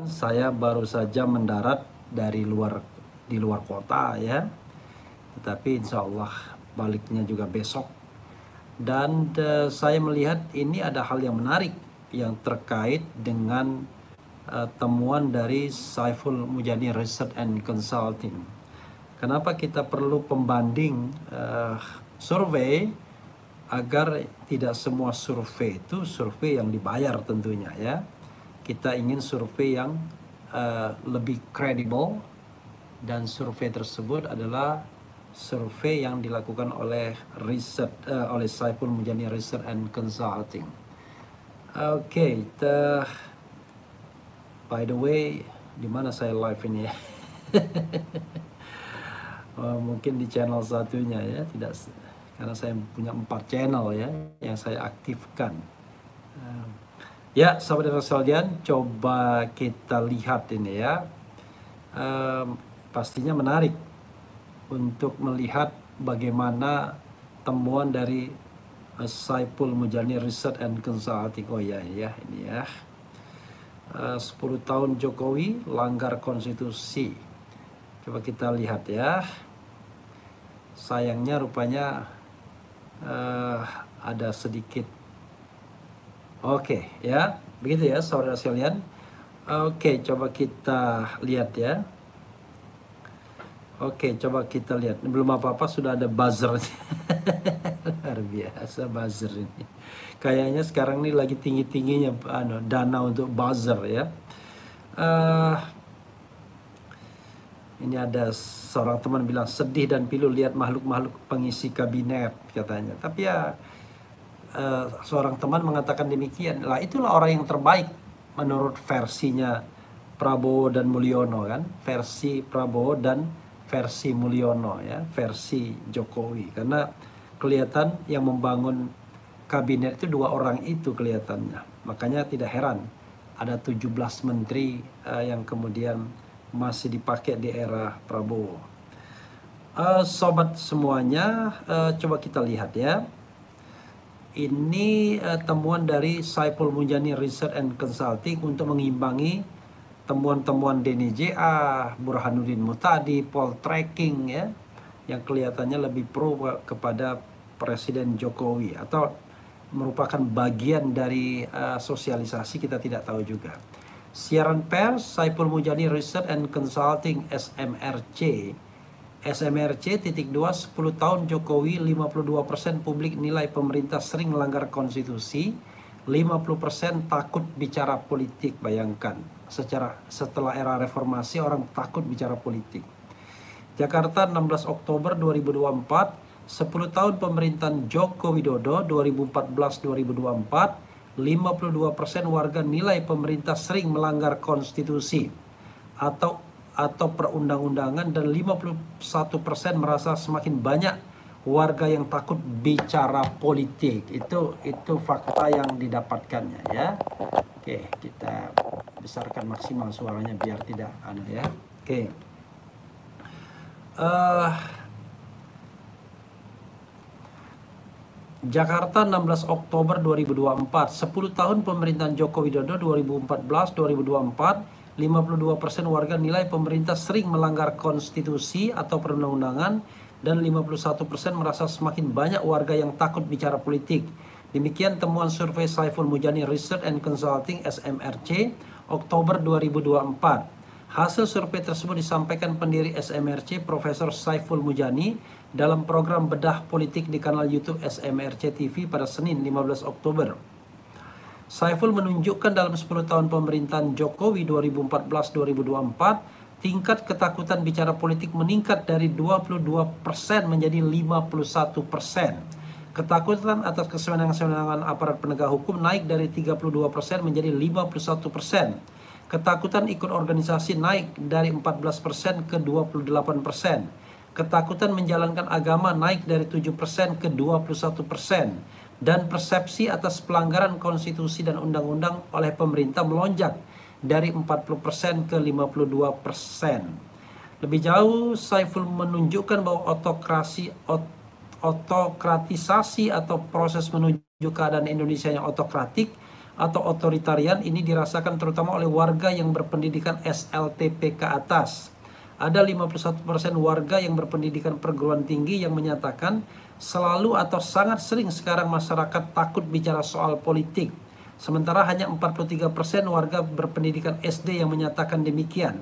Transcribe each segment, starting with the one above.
Saya baru saja mendarat di luar kota ya, tetapi insya Allah baliknya juga besok. Dan saya melihat ini ada hal yang menarik yang terkait dengan temuan dari Saiful Mujani Research and Consulting. Kenapa kita perlu pembanding survei, agar tidak semua survei itu survei yang dibayar tentunya ya. Kita ingin survei yang lebih kredibel, dan survei tersebut adalah survei yang dilakukan oleh oleh Saiful Mujani Research and Consulting. Oke, by the way, di mana saya live ini ya? Mungkin di channel satunya ya, tidak, karena saya punya 4 channel ya yang saya aktifkan. Ya, sahabat sekalian, coba kita lihat ini ya. Pastinya menarik untuk melihat bagaimana temuan dari Saiful Mujani Research and Consulting. Oh ya, ini ya. 10 tahun Jokowi langgar konstitusi. Coba kita lihat ya. Sayangnya rupanya ada sedikit. Oke ya, begitu ya saudara sekalian. Oke, coba kita lihat ya. Oke, coba kita lihat. Belum apa-apa sudah ada buzzer. Luar biasa buzzer ini. Kayaknya sekarang ini lagi tinggi-tingginya dana untuk buzzer ya. Ini ada seorang teman bilang sedih dan pilu lihat makhluk-makhluk pengisi kabinet katanya. Tapi ya seorang teman mengatakan demikian. Lah itulah orang yang terbaik menurut versinya Prabowo dan Mulyono kan. Versi Prabowo dan versi Mulyono ya, versi Jokowi. Karena kelihatan yang membangun kabinet itu 2 orang itu kelihatannya. Makanya tidak heran ada 17 menteri yang kemudian masih dipakai di era Prabowo. Sobat semuanya, coba kita lihat ya. Ini temuan dari Saiful Mujani Research and Consulting untuk mengimbangi temuan-temuan Denny J.A, Burhanuddin Muhtadi, Poltreking ya, yang kelihatannya lebih pro kepada Presiden Jokowi, atau merupakan bagian dari sosialisasi, kita tidak tahu juga. Siaran pers Saiful Mujani Research and Consulting SMRC 2, 10 tahun Jokowi, 52% publik nilai pemerintah sering melanggar konstitusi, 50% takut bicara politik. Bayangkan, setelah era reformasi orang takut bicara politik. Jakarta 16 Oktober 2024, 10 tahun pemerintahan Joko Widodo 2014-2024, 52% warga nilai pemerintah sering melanggar konstitusi atau perundang-undangan, dan 51% merasa semakin banyak warga yang takut bicara politik. Itu fakta yang didapatkannya ya. Oke, kita besarkan maksimal suaranya biar tidak ya. Oke. Jakarta 16 Oktober 2024, 10 tahun pemerintahan Joko Widodo 2014-2024, 52% warga nilai pemerintah sering melanggar konstitusi atau perundang-undangan, dan 51% merasa semakin banyak warga yang takut bicara politik. Demikian temuan survei Saiful Mujani Research and Consulting SMRC Oktober 2024. Hasil survei tersebut disampaikan pendiri SMRC Profesor Saiful Mujani dalam program Bedah Politik di kanal YouTube SMRC TV pada Senin 15 Oktober. Saiful menunjukkan dalam 10 tahun pemerintahan Jokowi 2014-2024, tingkat ketakutan bicara politik meningkat dari 22% menjadi 51%. Ketakutan atas kesewenang-sewenangan aparat penegak hukum naik dari 32% menjadi 51%. Ketakutan ikut organisasi naik dari 14% ke 28%. Ketakutan menjalankan agama naik dari 7% ke 21%. Dan persepsi atas pelanggaran konstitusi dan undang-undang oleh pemerintah melonjak dari 40% ke 52%. Lebih jauh, Saiful menunjukkan bahwa otokratisasi atau proses menuju keadaan Indonesia yang otokratik atau otoritarian ini dirasakan terutama oleh warga yang berpendidikan SLTP ke atas. Ada 51% warga yang berpendidikan perguruan tinggi yang menyatakan selalu atau sangat sering sekarang masyarakat takut bicara soal politik. Sementara hanya 43% warga berpendidikan SD yang menyatakan demikian.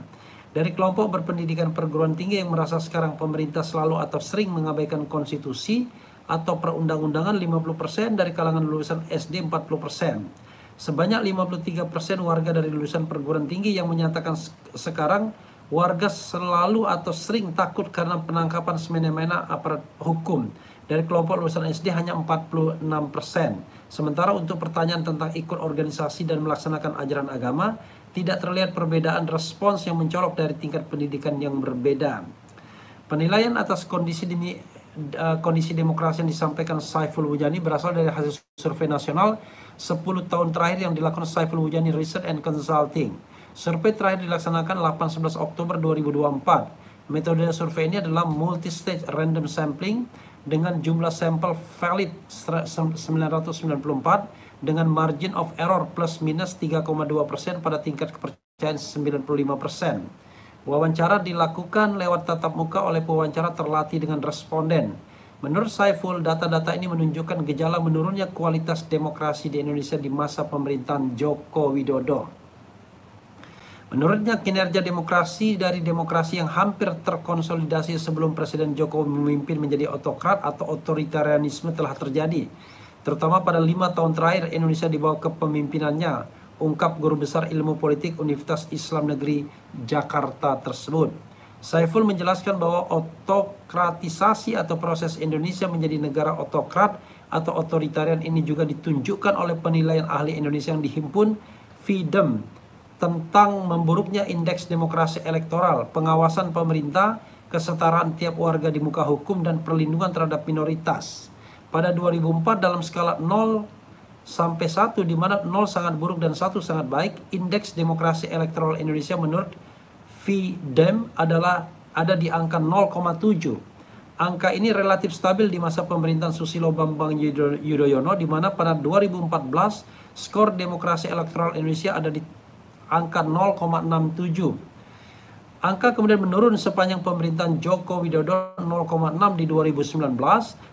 Dari kelompok berpendidikan perguruan tinggi yang merasa sekarang pemerintah selalu atau sering mengabaikan konstitusi atau perundang-undangan 50%, dari kalangan lulusan SD 40%. Sebanyak 53% warga dari lulusan perguruan tinggi yang menyatakan sekarang warga selalu atau sering takut karena penangkapan semena-mena aparat hukum. Dari kelompok lulusan SD hanya 46%. Sementara untuk pertanyaan tentang ikut organisasi dan melaksanakan ajaran agama, tidak terlihat perbedaan respons yang mencolok dari tingkat pendidikan yang berbeda. Penilaian atas kondisi demokrasi yang disampaikan Saiful Mujani berasal dari hasil survei nasional 10 tahun terakhir yang dilakukan Saiful Mujani Research and Consulting. Survei terakhir dilaksanakan 8-11 Oktober 2024. Metode survei ini adalah multi-stage random sampling dengan jumlah sampel valid 994 dengan margin of error plus minus 3,2% pada tingkat kepercayaan 95%. Wawancara dilakukan lewat tatap muka oleh pewawancara terlatih dengan responden. Menurut Saiful, data-data ini menunjukkan gejala menurunnya kualitas demokrasi di Indonesia di masa pemerintahan Joko Widodo. Menurutnya, kinerja demokrasi dari demokrasi yang hampir terkonsolidasi sebelum Presiden Jokowi memimpin menjadi otokrat atau otoritarianisme telah terjadi. Terutama pada 5 tahun terakhir Indonesia di bawah kepemimpinannya, ungkap guru besar ilmu politik Universitas Islam Negeri Jakarta tersebut. Saiful menjelaskan bahwa otokratisasi atau proses Indonesia menjadi negara otokrat atau otoritarian ini juga ditunjukkan oleh penilaian ahli Indonesia yang dihimpun FIDEM tentang memburuknya indeks demokrasi elektoral, pengawasan pemerintah, kesetaraan tiap warga di muka hukum, dan perlindungan terhadap minoritas. Pada 2004 dalam skala 0 sampai 1, di mana 0 sangat buruk dan 1 sangat baik, indeks demokrasi elektoral Indonesia menurut FIDEM ada di angka 0,7. Angka ini relatif stabil di masa pemerintahan Susilo Bambang Yudhoyono, di mana pada 2014 skor demokrasi elektoral Indonesia ada di angka 0,67. Angka kemudian menurun sepanjang pemerintahan Joko Widodo 0,6 di 2019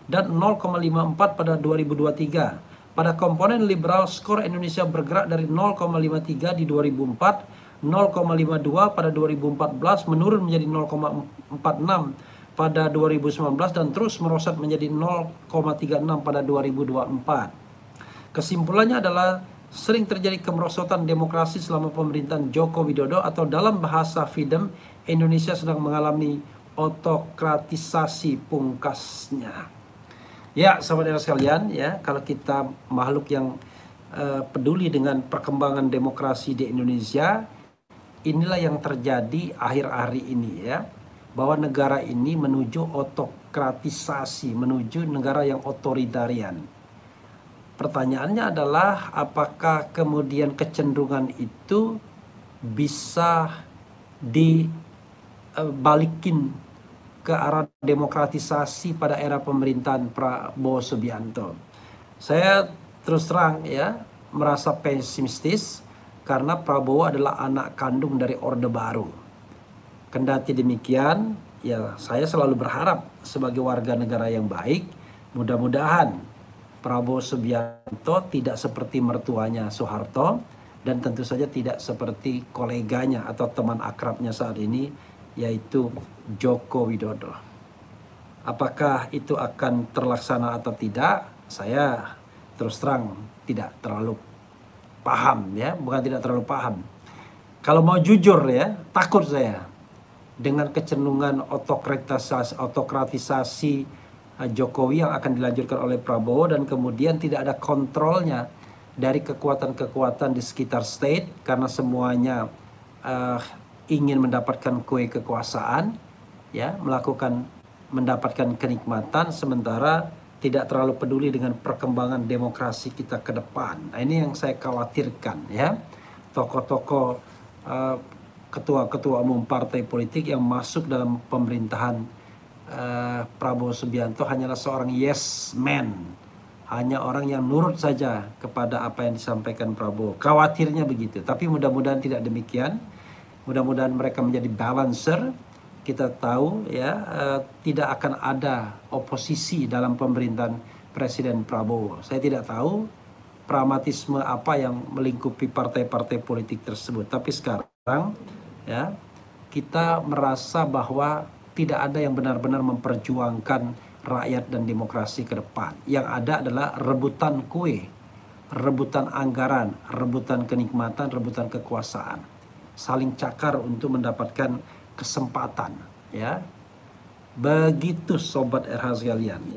dan 0,54 pada 2023. Pada komponen liberal, skor Indonesia bergerak dari 0,53 di 2004, 0,52 pada 2014, menurun menjadi 0,46 pada 2019 dan terus merosot menjadi 0,36 pada 2024. Kesimpulannya adalah sering terjadi kemerosotan demokrasi selama pemerintahan Joko Widodo, atau dalam bahasa FIDEM, Indonesia sedang mengalami otokratisasi pungkasnya. Ya, sahabat sekalian, ya, kalau kita makhluk yang peduli dengan perkembangan demokrasi di Indonesia, inilah yang terjadi akhir-akhir ini, ya, bahwa negara ini menuju otokratisasi, menuju negara yang otoritarian. Pertanyaannya adalah apakah kemudian kecenderungan itu bisa dibalikin ke arah demokratisasi pada era pemerintahan Prabowo Subianto. Saya terus terang, ya, merasa pesimistis karena Prabowo adalah anak kandung dari Orde Baru. Kendati demikian, ya, saya selalu berharap sebagai warga negara yang baik, mudah-mudahan Prabowo Subianto tidak seperti mertuanya Soeharto, dan tentu saja tidak seperti koleganya atau teman akrabnya saat ini, yaitu Joko Widodo. Apakah itu akan terlaksana atau tidak? Saya terus terang tidak terlalu paham, ya, bukan tidak terlalu paham. Kalau mau jujur, ya, takut saya dengan kecenderungan otokratisasi Jokowi yang akan dilanjutkan oleh Prabowo, dan kemudian tidak ada kontrolnya dari kekuatan-kekuatan di sekitar state karena semuanya ingin mendapatkan kue kekuasaan, ya, mendapatkan kenikmatan, sementara tidak terlalu peduli dengan perkembangan demokrasi kita ke depan. Nah, ini yang saya khawatirkan, ya. Tokoh-tokoh ketua-ketua umum partai politik yang masuk dalam pemerintahan Prabowo Subianto hanyalah seorang yes man, hanya orang yang nurut saja kepada apa yang disampaikan Prabowo. Khawatirnya begitu, tapi mudah-mudahan tidak demikian. Mudah-mudahan mereka menjadi balancer. Kita tahu ya, tidak akan ada oposisi dalam pemerintahan Presiden Prabowo. Saya tidak tahu pragmatisme apa yang melingkupi partai-partai politik tersebut. Tapi sekarang ya, kita merasa bahwa tidak ada yang benar-benar memperjuangkan rakyat dan demokrasi ke depan. Yang ada adalah rebutan kue, rebutan anggaran, rebutan kenikmatan, rebutan kekuasaan. Saling cakar untuk mendapatkan kesempatan, ya. Begitu sobat RH sekalian, ya.